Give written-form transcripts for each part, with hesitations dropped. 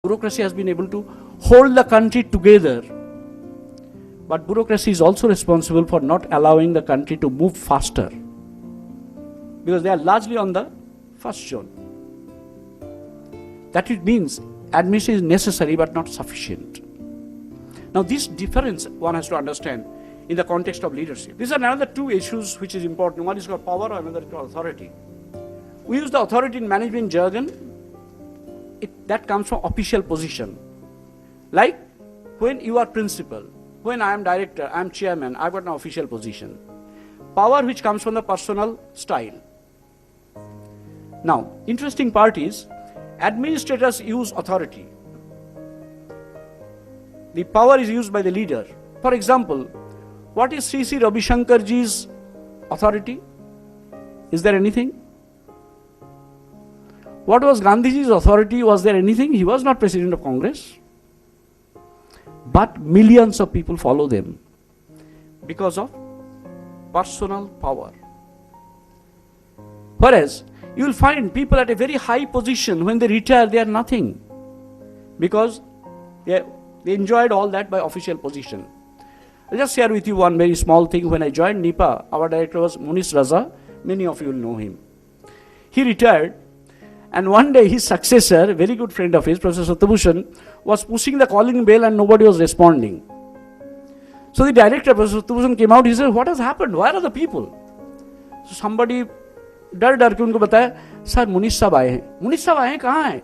Bureaucracy has been able to hold the country together, but bureaucracy is also responsible for not allowing the country to move faster, because they are largely on the first zone. That it means administration is necessary but not sufficient. Now this difference one has to understand in the context of leadership. These are another two issues which is important. One is called power, another is called authority. We use the authority in management jargon. That comes from official position. Like when you are principal, when I am director, I am chairman, I have got an official position. Power which comes from the personal style. Now, interesting part is, administrators use authority. The power is used by the leader. For example, what is Sri Sri Ravi Shankarji's authority? Is there anything? What was Gandhiji's authority? Was there anything? He was not president of Congress. But millions of people follow them because of personal power. Whereas, you will find people at a very high position, when they retire, they are nothing. Because they enjoyed all that by official position. I'll just share with you one very small thing. When I joined NIPA, our director was Munish Raza. Many of you will know him. He retired. And one day his successor, a very good friend of his, Professor Satyabhushan, was pushing the calling bell and nobody was responding. So the director, Professor Satyabhushan, came out. He said, "What has happened? Where are the people?" So somebody डर डर के उनको बताया, sir Munish साहब आए हैं। मुनीश साहब आए हैं, कहाँ हैं?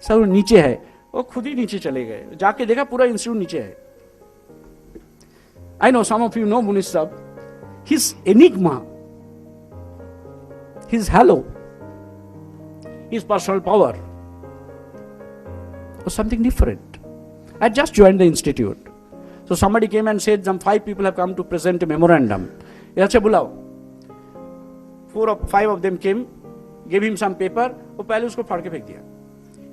सर वो नीचे है। वो खुद ही नीचे चले गए, जाके देखा पूरा इंस्टीट्यूट नीचे है। I know some of you know Munish Saab. His enigma, his halo, his personal power was something different. I had just joined the institute. So somebody came and said, some 5 people have come to present a memorandum. अच्छा बुलाओ। 4 or 5 of them came, gave him some paper, वो पहले उसको फाड़ के फेंक दिया।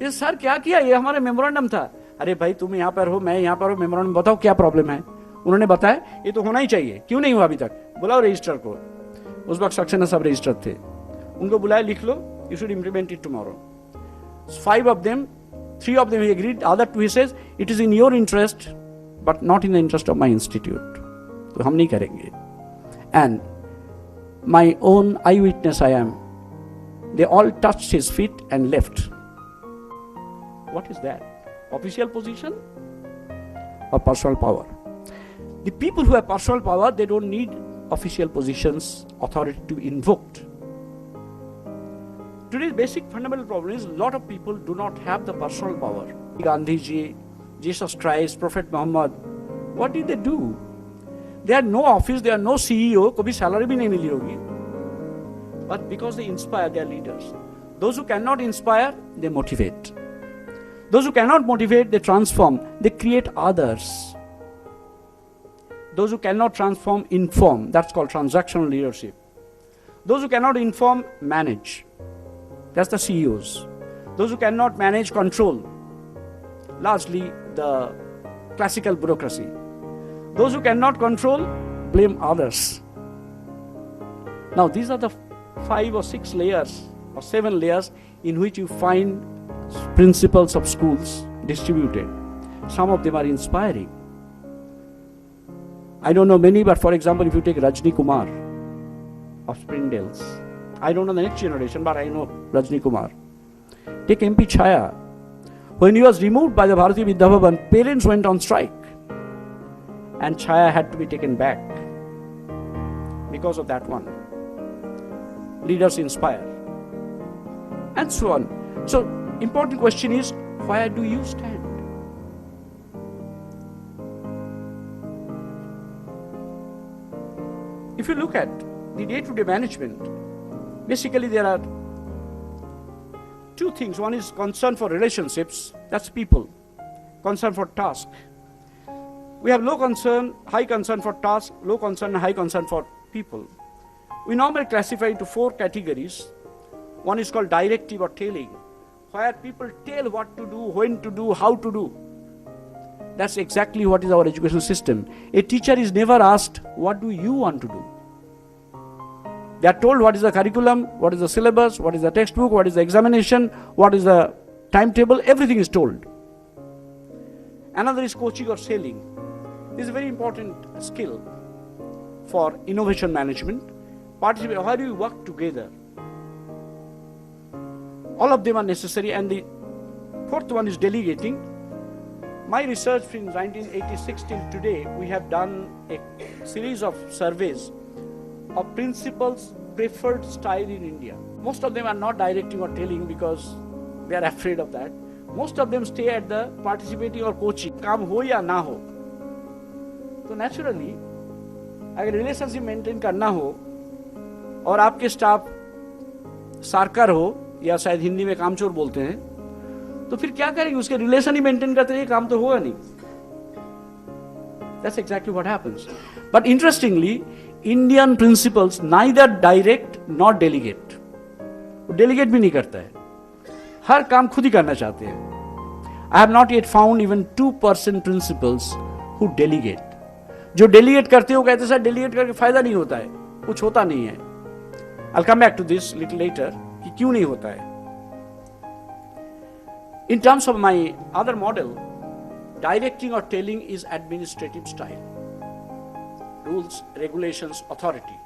ये सर क्या किया? ये हमारा मेमोरेंडम था। अरे भाई तुम यहाँ पर हो, मैं यहाँ पर हूँ, मेमोरेंडम बताओ क्या प्रॉब्लम है। उन्होंने बताया ये तो होना ही चाहिए, क्यों नहीं हुआ अभी तक? बुलाओ रजिस्ट्रार को। उस वक्त सक्सेना सब रजिस्ट्रार थे, उनको बुलाया, लिख लो, you should implement it tomorrow. 5 of them, 3 of them he agreed, other 2 he says, it is in your interest, but not in the interest of my institute. तो हम नहीं करेंगे. And my own eyewitness I am. They all touched his feet and left. What is that? Official position or personal power? The people who have personal power, they don't need official positions, authority to invoke. Today's basic fundamental problem is a lot of people do not have the personal power. Gandhiji, Jesus Christ, Prophet Muhammad, what did they do? They had no office, they are no CEO, कभी salary भी नहीं मिली होगी. But because they inspire their leaders. Those who cannot inspire, they motivate. Those who cannot motivate, they transform, they create others. Those who cannot transform, inform. That's called transactional leadership. Those who cannot inform, manage. That's the CEOs. Those who cannot manage, control. Largely the classical bureaucracy. Those who cannot control, blame others. Now these are the 5 or 6 layers or 7 layers in which you find principles of schools distributed. Some of them are inspiring. I don't know many, but for example, if you take Rajni Kumar of Springdales, I don't know the next generation, but I know Rajni Kumar. Take MP Chaya. When he was removed by the Bharatiya Vidya Bhavan, parents went on strike. And Chaya had to be taken back because of that one. Leaders inspire. And so on. So, important question is, where do you stand? If you look at the day-to-day management, basically there are 2 things. One is concern for relationships, that's people. Concern for task. We have low concern, high concern for task, low concern and high concern for people. We normally classify into 4 categories. One is called directive or tailing, where people tell what to do, when to do, how to do. That's exactly what is our education system. A teacher is never asked, what do you want to do? They are told what is the curriculum, what is the syllabus, what is the textbook, what is the examination, what is the timetable, everything is told. Another is coaching or selling. This is a very important skill for innovation management. Participate, how do you work together? All of them are necessary. And the fourth one is delegating. My research from 1986 till today, we have done a series of surveys of principals' preferred style in India. Most of them are not directing or telling because they are afraid of that. Most of them stay at the participating or coaching. काम हो या ना हो, तो naturally अगर relationship maintain करना हो और आपके स्टाफ सार्कर हो या शायद हिंदी में कामचोर बोलते हैं, तो फिर क्या करेंगे? उसके रिलेशन ही मेंटेन करते रहिए, काम तो होगा नहीं. That's exactly what happens. But interestingly, Indian principals neither direct nor delegate. वो delegate भी नहीं करता है, हर काम खुद ही करना चाहते हैं. I have not yet found even 2% principals who delegate. जो delegate करते हो कहते सर delegate करके फायदा नहीं होता है, कुछ होता नहीं है. I'll come back to this little later कि क्यों नहीं होता है. In terms of my other model, directing or telling is administrative style. Rules, regulations, authority.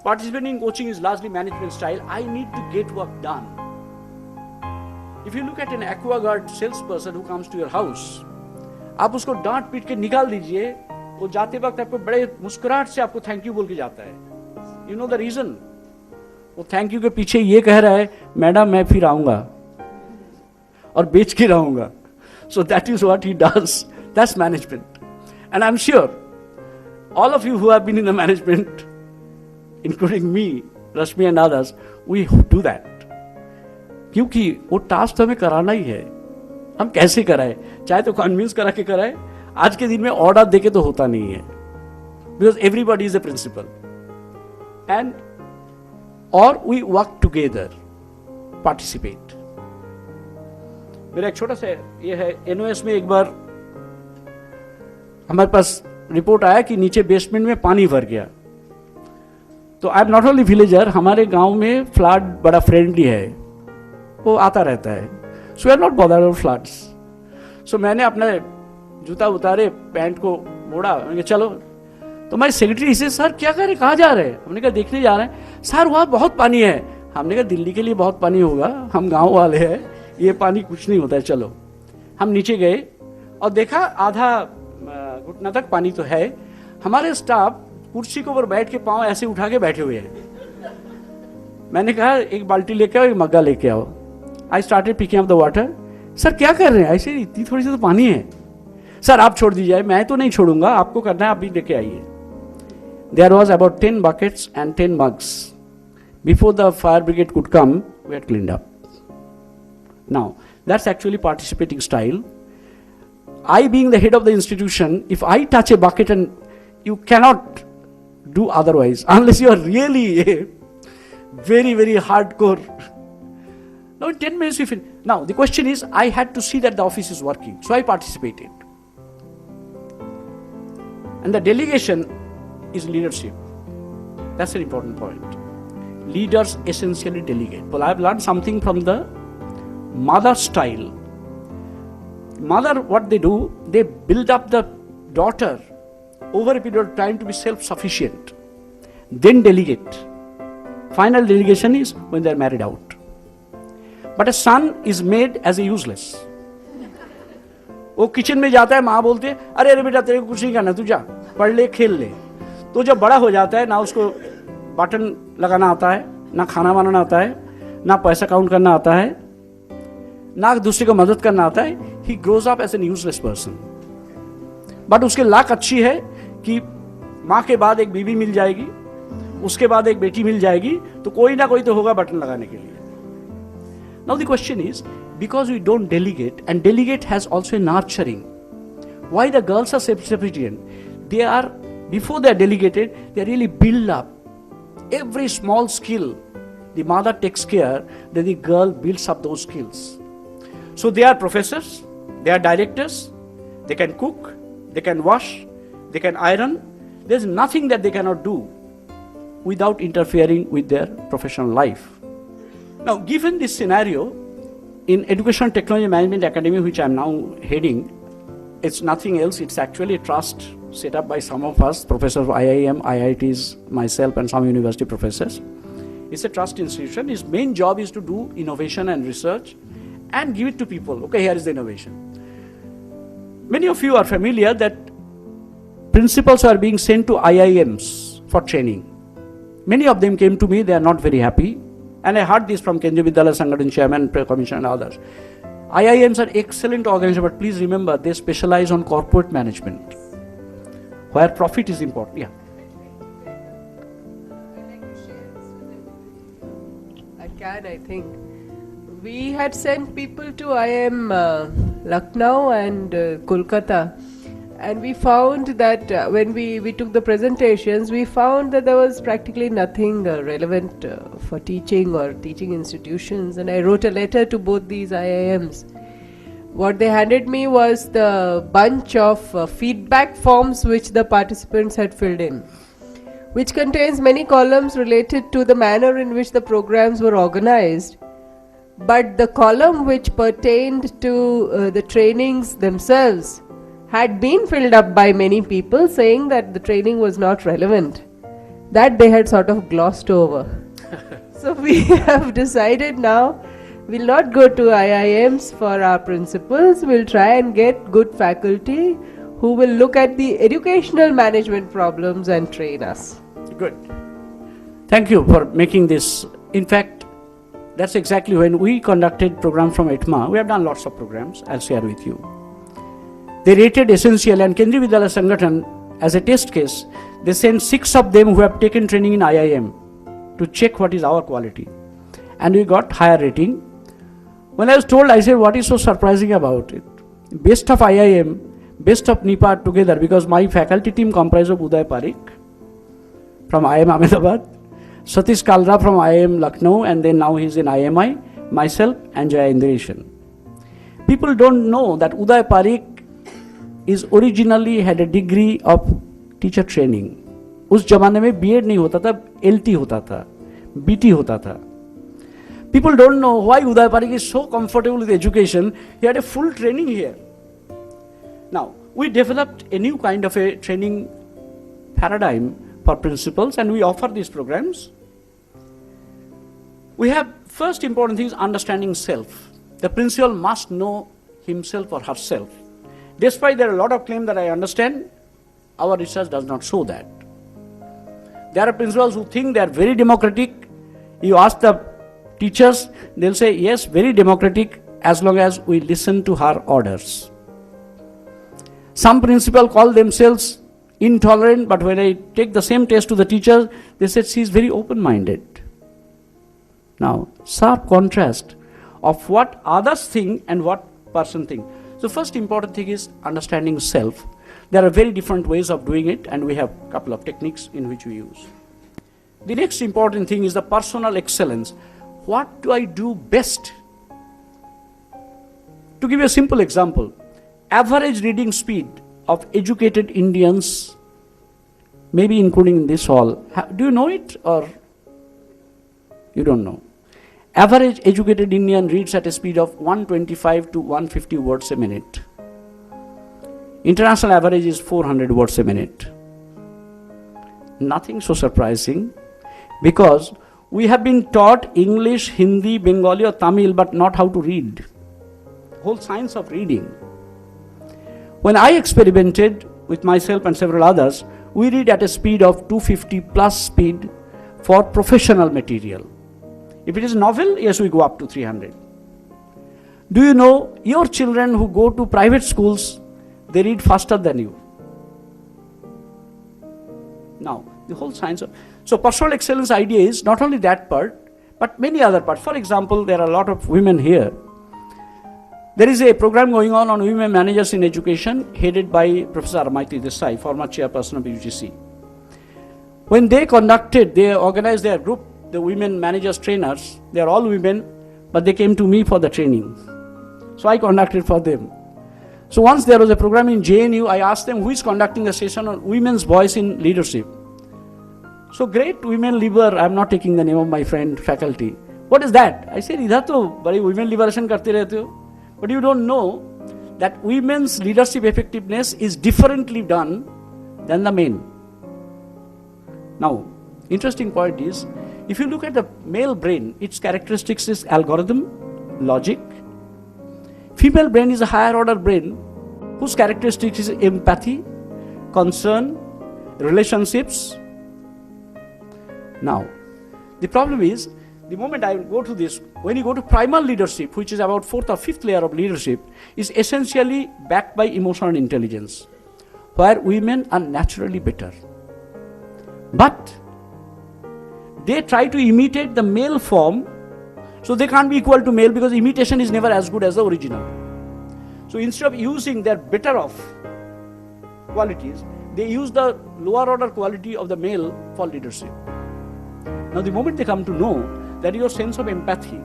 Participating in coaching is largely management style. I need to get work done. If you look at an AquaGuard salesperson who comes to your house, आप उसको डांट पीट के निकाल दीजिए, वो जाते वक्त आपको बड़े मुस्कुराहट से आपको थैंक यू बोल के जाता है. You know the reason? वो थैंक यू के पीछे ये कह रहा है, मैडम मैं फिर आऊंगा और बेच के रहूंगा. So that is what he does. That's management. And I'm sure all of you who have been in the management, including me, Rashmi and others, we do that. क्योंकि वो टास्क तो हमें कराना ही है. हम कैसे कराए, चाहे तो कन्विंस करा के कराए. आज के दिन में ऑर्डर देके तो होता नहीं है, because everybody is a principal. And और वी वर्क टुगेदर, पार्टिसिपेट. मेरा एक छोटा सा ये है, एनओएस में एक बार हमारे पास रिपोर्ट आया कि नीचे बेसमेंट में पानी भर गया. तो I am not only villager, हमारे गांव में फ्लड बड़ा फ्रेंडली है, वो आता रहता है. So we are not bothered about floods. So मैंने अपने जूता उतारे, पैंट को मोड़ा, मैंने कहा चलो. तो हमारे सेक्रेटरी से सर क्या कर रहे, कहाँ जा रहे हैं? हमने कहा देखने जा रहे हैं. सर वहाँ बहुत पानी है. हमने कहा दिल्ली के लिए बहुत पानी होगा, हम गांव वाले हैं, ये पानी कुछ नहीं होता है. चलो हम नीचे गए और देखा आधा घुटना तक पानी तो है. हमारे स्टाफ कुर्सी के ऊपर बैठ के पाँव ऐसे उठा के बैठे हुए हैं. मैंने कहा एक बाल्टी लेके आओ, एक मग्गा लेके आओ. I started picking up the water. Sir क्या कर रहे हैं, ऐसे इतनी थोड़ी सी तो पानी है. सर आप छोड़ दीजिए, मैं तो नहीं छोड़ूंगा, आपको करना है, आप भी लेके आइए. There was about 10 buckets and 10 mugs. Before the fire brigade could come, we had cleaned up. Now, that's actually participating style. I being the head of the institution, if I touch a bucket, and you cannot do otherwise, unless you are really a very, very hardcore. Now in 10 minutes we finish. Now the question is, I had to see that the office is working, so I participated. And the delegation is leadership. That's an important point. Leaders essentially delegate. Well, I've learned something from the mother style. Mother, what they do, they build up the daughter over a period of time to be self-sufficient, then delegate. Final delegation is when they are married out. But a son is made as a useless. वो kitchen में जाता है, माँ बोलती है अरे अरे बेटा तेरे को कुछ नहीं करना, तू जा पढ़ ले खेल ले. तो जब बड़ा हो जाता है, ना उसको बटन लगाना आता है, ना खाना बनाना आता है, ना पैसा काउंट करना आता है, ना दूसरे को मदद करना आता है. He grows up as an useless person. But उसके लाक अच्छी है कि माँ के बाद एक बीवी मिल जाएगी, उसके बाद एक बेटी मिल जाएगी, तो कोई ना कोई तो होगा बटन लगाने के लिए. Now the question is, because we don't delegate, and delegate has also a nurturing. Why the girls are self-sufficient? They are, before they are delegated, they really build up every small skill. The mother takes care, then the girl builds up those skills. So they are professors, they are directors, they can cook, they can wash, they can iron. There's nothing that they cannot do without interfering with their professional life. Now, given this scenario, in Education Technology Management Academy, which I am now heading, it's nothing else. It's actually a trust set up by some of us, professors of IIM, IITs, myself, and some university professors. It's a trust institution. Its main job is to do innovation and research and give it to people. Okay, here is the innovation. Many of you are familiar that principals are being sent to IIMs for training. Many of them came to me, they are not very happy. And I heard this from Kendriya Vidyalaya Sangathan Chairman, Commission and others. IIMs are excellent organizations, but please remember, they specialize on corporate management, where profit is important. Yeah. I think. We had sent people to IIM Lucknow and Kolkata, and we found that when we took the presentations, we found that there was practically nothing relevant for teaching or teaching institutions, and I wrote a letter to both these IIMs. What they handed me was the bunch of feedback forms which the participants had filled in, which contains many columns related to the manner in which the programs were organized. But the column which pertained to the trainings themselves had been filled up by many people saying that the training was not relevant. That they had sort of glossed over. So we have decided now we'll not go to IIMs for our principals. We'll try and get good faculty who will look at the educational management problems and train us. Good. Thank you for making this. In fact, that's exactly when we conducted program from ETMA. We have done lots of programs. I'll share with you. They rated essential, and Kendriya Vidyalaya Sangathan, as a test case, they sent 6 of them who have taken training in IIM to check what is our quality. And we got higher rating. When I was told, I said, what is so surprising about it? Best of IIM, best of NIPA together, because my faculty team comprised of Uday Parikh from IIM Ahmedabad, Satish Kalra from IIM Lucknow, and then now he's in IMI, myself and Jaya Indireshan. People don't know that Uday Parikh is originally had a degree of teacher training. उस जमाने में B.Ed नहीं होता था, LT होता था, BT होता था. People don't know why Uday Parikh is so comfortable with education. He had a full training here. Now, we developed a new kind of a training paradigm for principals, and we offer these programs. We have first important thing is understanding self. The principal must know himself or herself. Despite there are a lot of claims that I understand, our research does not show that. There are principals who think they are very democratic. You ask the teachers, they'll say, yes, very democratic as long as we listen to her orders. Some principals call themselves intolerant, but when I take the same test to the teachers, they said she is very open-minded. Now, sharp contrast of what others think and what person think. So first important thing is understanding self. There are very different ways of doing it, and we have a couple of techniques in which we use. The next important thing is the personal excellence. What do I do best? To give you a simple example, average reading speed of educated Indians, maybe including in this hall, do you know it or you don't know? Average educated Indian reads at a speed of 125 to 150 words a minute. International average is 400 words a minute. Nothing so surprising, because we have been taught English, Hindi, Bengali or Tamil, but not how to read. Whole science of reading. When I experimented with myself and several others, we read at a speed of 250 plus speed for professional material. If it is novel, yes, we go up to 300. Do you know your children who go to private schools, they read faster than you? Now, the whole science of... So personal excellence idea is not only that part, but many other parts. For example, there are a lot of women here. There is a program going on women managers in education, headed by Professor Armaiti Desai, former chairperson of UGC. When they organized their group, the women managers trainers, they are all women, but they came to me for the training. So I conducted for them. So once there was a program in JNU, I asked them who is conducting a session on women's voice in leadership. So great women leader, I'm not taking the name of my friend faculty, What is that? I said, इधर तो बड़ी women liberation करते रहते हो. But you don't know that women's leadership effectiveness is differently done than the men. Now, interesting point is, if you look at the male brain, its characteristics is algorithm, logic. Female brain is a higher order brain whose characteristics is empathy, concern, relationships. Now, the problem is, the moment I go to this, when you go to primal leadership, which is about 4th or 5th layer of leadership, is essentially backed by emotional intelligence, where women are naturally better. But they try to imitate the male form, so they can't be equal to male because imitation is never as good as the original. So instead of using their better off qualities, they use the lower order quality of the male for leadership. Now the moment they come to know that your sense of empathy,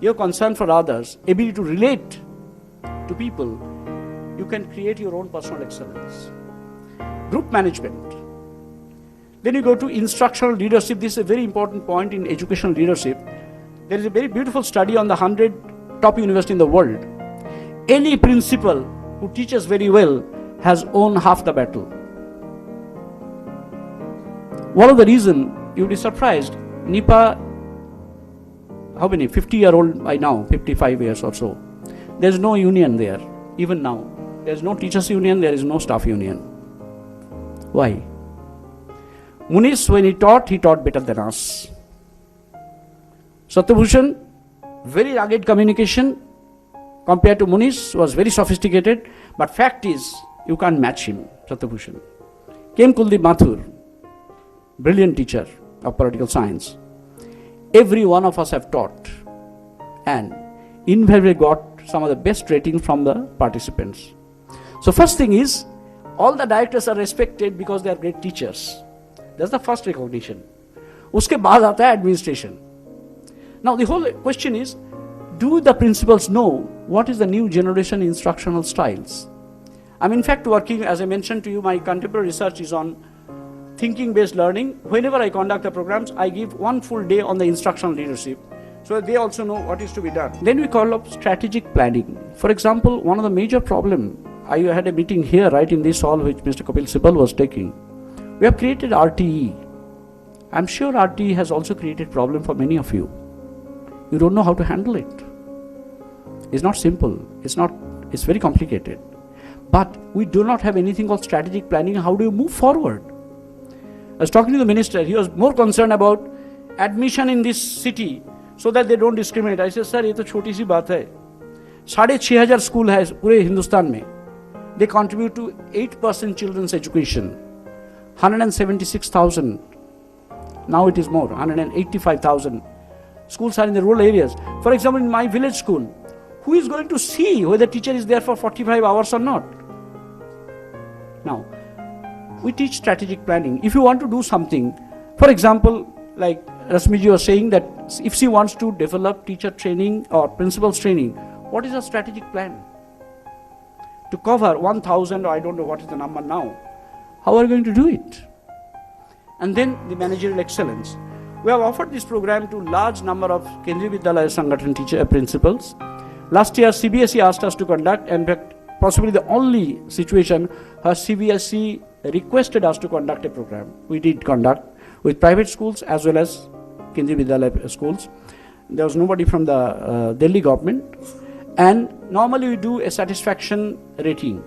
your concern for others, ability to relate to people, you can create your own personal excellence. Group management. Then you go to instructional leadership. This is a very important point in educational leadership. There is a very beautiful study on the 100 top universities in the world. Any principal who teaches very well has won half the battle. One of the reasons, you'll be surprised, NIPA, how many, 50-year-old by now, 55 years or so. There's no union there, even now. There's no teachers union, there is no staff union. Why? Munish, when he taught better than us. Satyabhushan, very rugged communication compared to Munish, was very sophisticated, but fact is, you can't match him, Satyabhushan. Came Kuldeep Mathur, brilliant teacher of political science. Every one of us have taught and invariably got some of the best ratings from the participants. So first thing is, all the directors are respected because they are great teachers. That's the first recognition. Uske baad aata hai administration. Now the whole question is, do the principals know what is the new generation instructional styles? I'm in fact working, as I mentioned to you, my contemporary research is on thinking-based learning. Whenever I conduct the programs, I give one full day on the instructional leadership, so they also know what is to be done. Then we call up strategic planning. For example, one of the major problems, I had a meeting here right in this hall which Mr. Kapil Sibal was taking. We have created RTE. I'm sure RTE has also created problem for many of you. You don't know how to handle it. It's not simple. It's very complicated. But we do not have anything called strategic planning. How do you move forward? I was talking to the minister. He was more concerned about admission in this city so that they don't discriminate. I said, sir, ये तो छोटी सी बात है. 6,500 school है पूरे हिंदुस्तान में. They contribute to 8% children's education. 176,000. Now it is more, 185,000. Schools are in the rural areas. For example, in my village school, who is going to see whether the teacher is there for 45 hours or not? Now, we teach strategic planning. If you want to do something, for example, like Rasmiji was saying that if she wants to develop teacher training or principals training, what is a strategic plan? To cover 1,000, or I don't know what is the number now, how are you going to do it? And then the managerial excellence. We have offered this program to large number of Kendriya Vidyalaya Sangathan teacher principals. Last year, CBSE asked us to conduct, in fact, possibly the only situation where CBSE requested us to conduct a program. We did conduct with private schools as well as Kendriya Vidyalaya schools. There was nobody from the Delhi government. And normally we do a satisfaction rating.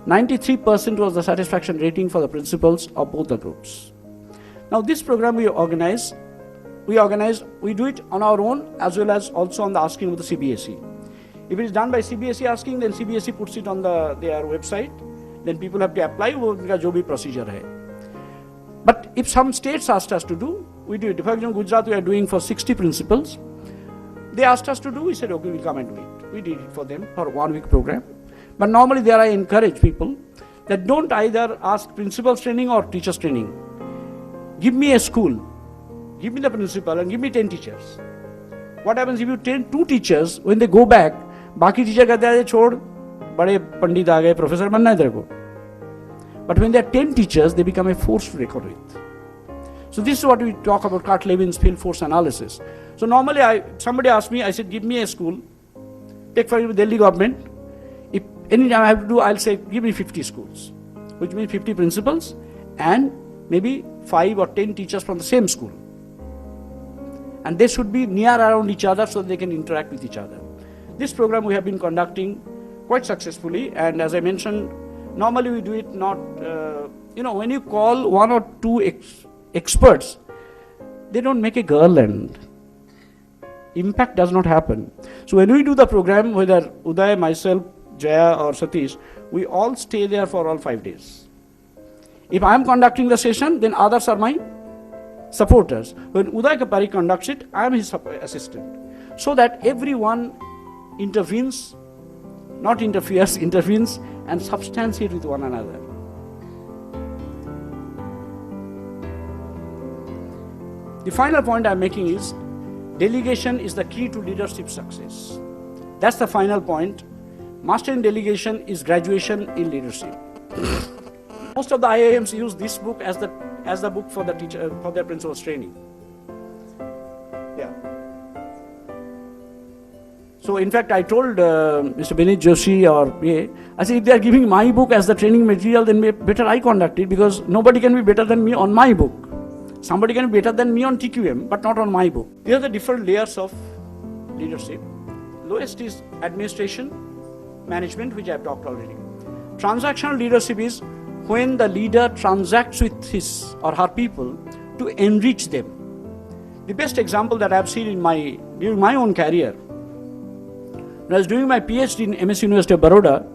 93% was the satisfaction rating for the principals of both the groups. Now this program we do it on our own as well as also on the asking of the CBSE. If it is done by CBSE asking, then CBSE puts it on their website. Then people have to apply, उनका जो भी procedure है. But if some states asked us to do, we do it. For example, Gujarat we are doing for 60 principals. They asked us to do, we said, okay, we'll come and do it. We did it for them for 1 week program. But normally there I encourage people that don't either ask principals training or teachers training. Give me a school, give me the principal and give me 10 teachers. What happens if you train 2 teachers, when they go back, बाकी teacher कहते हैं छोड़ बड़े पंडित आ गए professor बनना है तेरे को. But when there are 10 teachers, they become a force to reckon with. So this is what we talk about Carl Levin's field force analysis. So normally somebody asked me, I said, give me a school. Take for example Delhi government. If any time I have to do, I'll say, give me 50 schools, which means 50 principals and maybe 5 or 10 teachers from the same school. And they should be near around each other so they can interact with each other. This program we have been conducting quite successfully, and as I mentioned, normally we do it not, when you call 1 or 2 experts, they don't make a Garland. Impact does not happen. So when we do the program, whether Uday, myself, Jaya or Satish, we all stay there for all 5 days. If I am conducting the session, then others are my supporters. When Uday Kapari conducts it, I am his assistant. So that everyone intervenes, not interferes, intervenes and substantiate with one another. The final point I am making is, delegation is the key to leadership success. That's the final point. Master in delegation is graduation in leadership. Most of the IIMs use this book as the book for the teacher, for their principal's training. Yeah. So in fact, I told Mr. Benit Joshi I said, if they are giving my book as the training material, then better I conduct it, because nobody can be better than me on my book. Somebody can be better than me on TQM, but not on my book. These are the different layers of leadership. Lowest is administration, management, which I have talked already. Transactional leadership is when the leader transacts with his or her people to enrich them. The best example that I have seen during my own career, when I was doing my PhD in MS University of Baroda,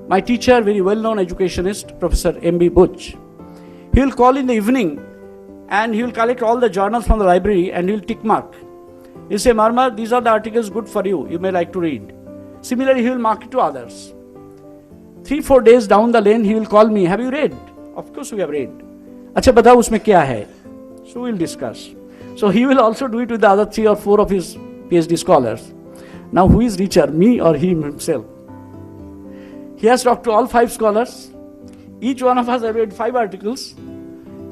my teacher, very well-known educationist, Professor M.B. Butch, he will call in the evening and he will collect all the journals from the library and he will tick mark. He will say, Marma, these are the articles good for you, you may like to read. Similarly, he will mark it to others. 3-4 days down the lane, he will call me, have you read? Of course we have read. Acha batao usme kya hai? So we will discuss. So he will also do it with the other 3 or 4 of his PhD scholars. Now who is richer, me or he himself? He has talked to all 5 scholars. Each one of us has read 5 articles.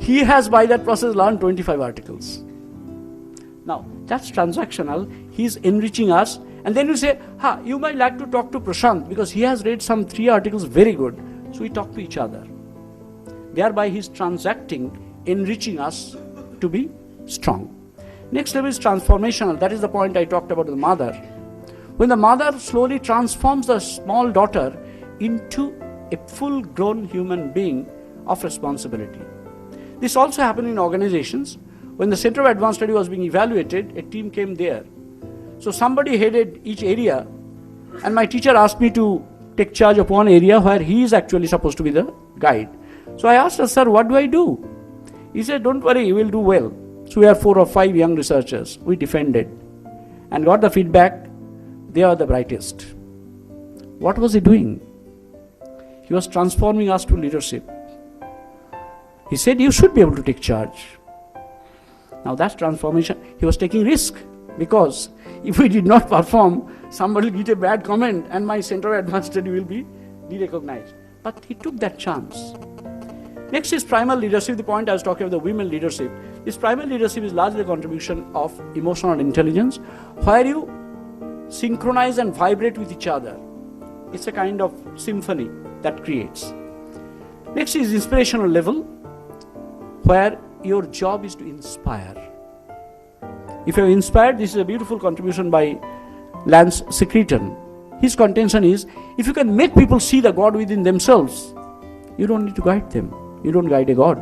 He has by that process learned 25 articles. Now that's transactional. He is enriching us. And then you say, you might like to talk to Prashant because he has read some 3 articles very good. So we talk to each other. Thereby he is transacting, enriching us to be strong. Next level is transformational. That is the point I talked about the mother. When the mother slowly transforms the small daughter into a full-grown human being of responsibility. This also happened in organizations. When the Center of Advanced Study was being evaluated, a team came there. So somebody headed each area, and my teacher asked me to take charge of one area where he is actually supposed to be the guide. So I asked her, sir, what do I do? He said, don't worry, you will do well. So we are 4 or 5 young researchers. We defended and got the feedback, they are the brightest. What was he doing? He was transforming us to leadership. He said, you should be able to take charge. Now that's transformation. He was taking risk, because if we did not perform, somebody will get a bad comment and my Center of Advanced Study will be de-recognized. But he took that chance. Next is primal leadership, the point I was talking about, the women leadership. This primal leadership is largely a contribution of emotional intelligence, where you synchronize and vibrate with each other. It's a kind of symphony that creates. Next is inspirational level, where your job is to inspire. If you are inspired, this is a beautiful contribution by Lance Secretan. His contention is, if you can make people see the God within themselves, you don't need to guide them. You don't guide a God.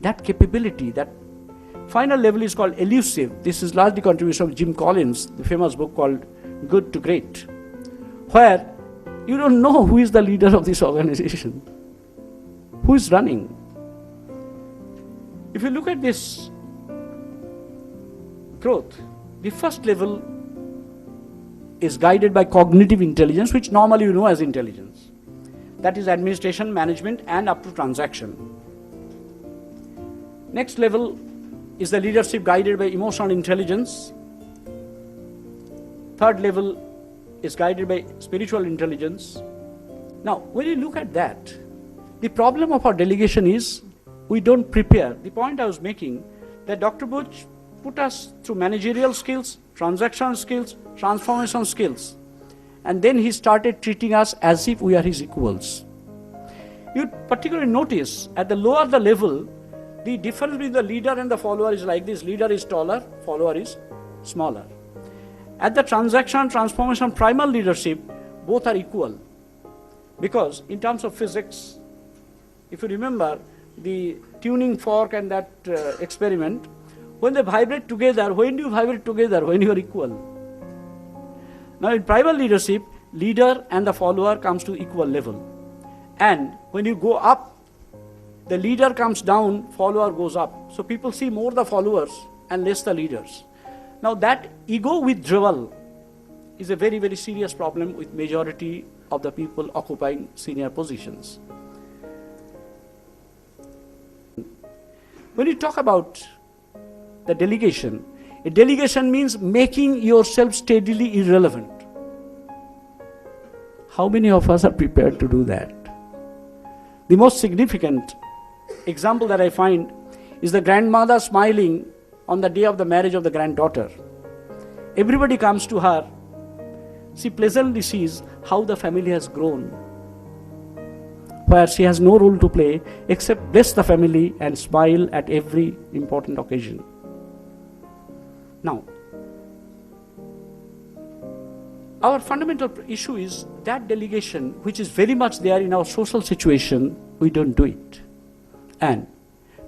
That capability, that final level is called elusive. This is largely contribution of Jim Collins, the famous book called Good to Great, where you don't know who is the leader of this organization, who is running. If you look at this growth, the first level is guided by cognitive intelligence, which normally you know as intelligence. That is administration, management, and up to transaction. Next level is the leadership guided by emotional intelligence. Third level is guided by spiritual intelligence. Now, when you look at that, the problem of our delegation is we don't prepare. The point I was making, that Dr. Butch put us through managerial skills, transactional skills, transformation skills. And then he started treating us as if we are his equals. You particularly notice at the lower the level, the difference between the leader and the follower is like this. Leader is taller, follower is smaller. At the transaction, transformation, primal leadership, both are equal. Because in terms of physics, if you remember the tuning fork and that experiment, when they vibrate together, when do you vibrate together? When you are equal. Now in primal leadership, leader and the follower comes to equal level. And when you go up, the leader comes down, follower goes up. So people see more the followers and less the leaders. Now that ego withdrawal is a very, very serious problem with majority of the people occupying senior positions. When you talk about the delegation, a delegation means making yourself steadily irrelevant. How many of us are prepared to do that? The most significant example that I find is the grandmother smiling on the day of the marriage of the granddaughter. Everybody comes to her. She pleasantly sees how the family has grown, where she has no role to play except bless the family and smile at every important occasion. Now, our fundamental issue is that delegation, which is very much there in our social situation, we don't do it. And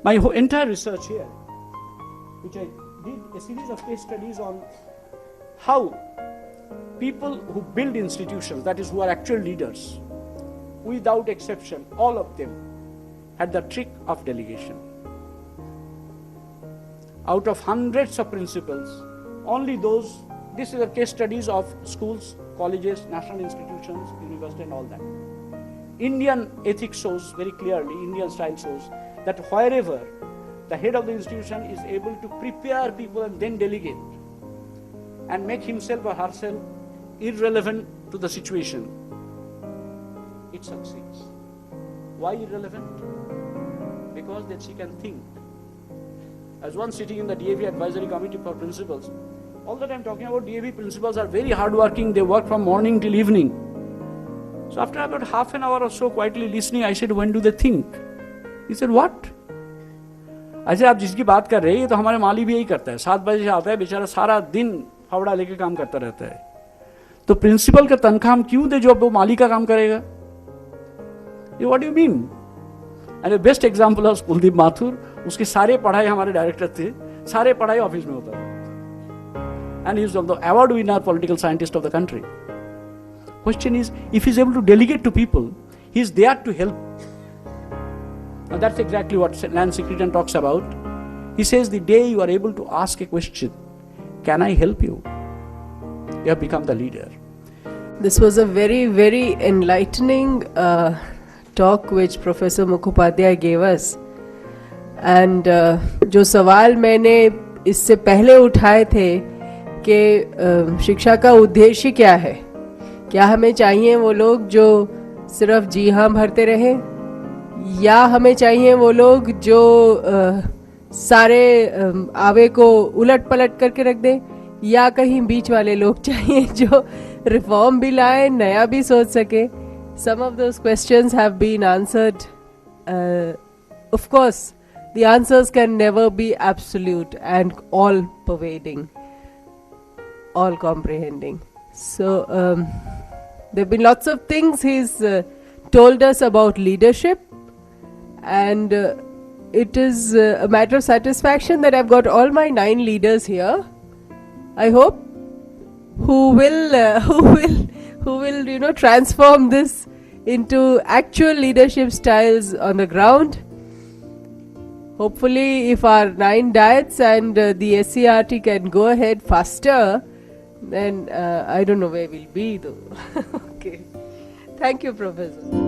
my entire research here, which I did a series of case studies on how people who build institutions, that is, who are actual leaders, without exception, all of them had the trick of delegation. Out of hundreds of principles, only those, this is the case studies of schools, colleges, national institutions, university and all that. Indian ethics shows very clearly, Indian style shows that wherever the head of the institution is able to prepare people and then delegate and make himself or herself irrelevant to the situation, it succeeds. Why irrelevant? Because then she can think. As one sitting in the DAV advisory committee for principals, all the time talking about DAV principals are very hardworking, they work from morning till evening. So after about half an hour or so quietly listening, I said, when do they think? He said, what? I said, आप जिसकी बात कर रहे हैं, ये तो हमारे माली भी यही करता है. 7 बजे से आता है, बेचारा सारा दिन फावड़ा लेके काम करता रहता है. तो प्रिंसिपल का तनख्वाह हम क्यों दे जो अब वो माली का काम करेगा? What do you mean? And the best example was Kuldeep Mathur. उसके सारे पढ़ाई हमारे डायरेक्टर थे, सारे पढ़ाई ऑफिस में होता था. And he is the award winner political scientist of the country. Question is, if he is able to delegate to people, he is there to help. Now that's exactly what Lance Secretan talks about. He says the day you are able to ask a question, can I help you? You have become the leader. This was a very, very enlightening talk which Professor Mukhopadhyay gave us. And जो सवाल मैंने इससे पहले उठाए थे कि शिक्षा का उद्देश्य क्या है? क्या हमें चाहिए वो लोग जो सिर्फ जी हाँ भरते रहें, या हमें चाहिए वो लोग जो सारे आवे को उलट पलट करके रख दें, या कहीं बीच वाले लोग चाहिए जो रिफॉर्म भी लाए, नया भी सोच सके? Some of those questions have been answered. Of course, the answers can never be absolute and all pervading, all comprehending. So there have been lots of things he's told us about leadership, and it is a matter of satisfaction that I've got all my 9 leaders here, I hope, who will transform this into actual leadership styles on the ground. Hopefully, if our 9 diets and the SCRT can go ahead faster, then I don't know where we'll be though. Okay. Thank you, Professor.